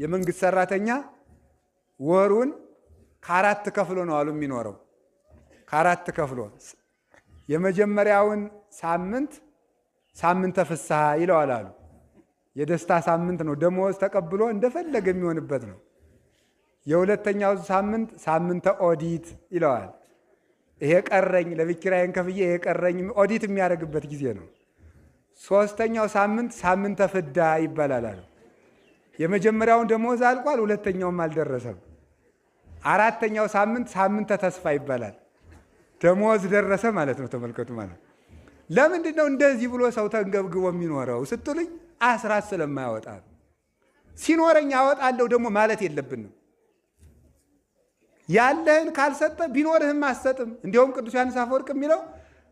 የመንግስት ሰራተኛ ወሩን ከአራት ከፍሎ ነው አሉ የሚኖረው። ከአራት ከፍሎ የመጀመሪያውን ሳምንተ ፍስሐ ይለዋል አሉ። የደስታ ሳምንት ነው። ደሞዝ ተቀብሎ እንደፈለገ የሚሆንበት ነው። የሁለተኛው ሳምንተ ኦዲት ይለዋል። ይሄ ቀረኝ ለብኪራይን ከፍዬ ይሄ ቀረኝ ኦዲት የሚያደርግበት ጊዜ ነው። ሶስተኛው ሳምንተ ፍዳ ይባላል አሉ። የመጀመሪያውን ደሞዝ አልቋል፣ ሁለተኛውም አልደረሰም። አራተኛው ሳምንተ ተስፋ ይባላል። ደሞዝ ደረሰ ማለት ነው። ተመልከቱ ማለት ለምንድን ነው እንደዚህ ብሎ ሰው ተንገብግቦ የሚኖረው ስትሉኝ፣ አስራት ስለማያወጣ ነው። ሲኖረኝ አወጣለሁ ደግሞ ማለት የለብንም። ያለህን ካልሰጠ ቢኖርህም አትሰጥም። እንዲያውም ቅዱስ ዮሐንስ አፈወርቅ የሚለው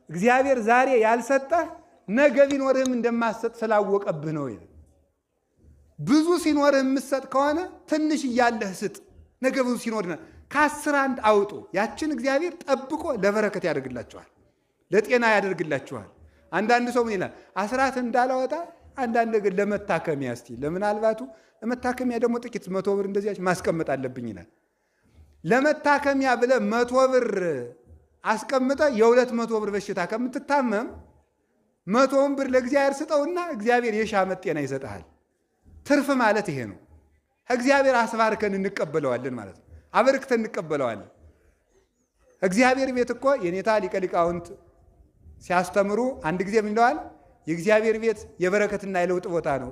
እግዚአብሔር ዛሬ ያልሰጠህ ነገ ቢኖርህም እንደማትሰጥ ስላወቀብህ ነው ይላል። ብዙ ሲኖርህ የምትሰጥ ከሆነ ትንሽ እያለህ ስጥ። ነገ ብዙ ሲኖርና ከ10 1 አውጡ። ያችን እግዚአብሔር ጠብቆ ለበረከት ያደርግላችኋል፣ ለጤና ያደርግላችኋል። አንዳንድ ሰው ምን ይላል? አስራት እንዳላወጣ አንዳንድ ነገር ለመታከሚያ እስቲ ለምናልባቱ ለመታከሚያ ደግሞ ጥቂት 100 ብር እንደዚያች ማስቀመጥ አለብኝ ይላል። ለመታከሚያ ብለህ 100 ብር አስቀምጠ የ200 ብር በሽታ ከምትታመም 100 ብር ለእግዚአብሔር ስጠውና እግዚአብሔር የሻመት ጤና ይሰጥሃል። ትርፍ ማለት ይሄ ነው። እግዚአብሔር አስባርከን እንቀበለዋለን ማለት ነው። አበርክተን እንቀበለዋለን። እግዚአብሔር ቤት እኮ የኔታ ሊቀ ሊቃውንት ሲያስተምሩ አንድ ጊዜ ምን ይለዋል? የእግዚአብሔር ቤት የበረከትና የለውጥ ቦታ ነው።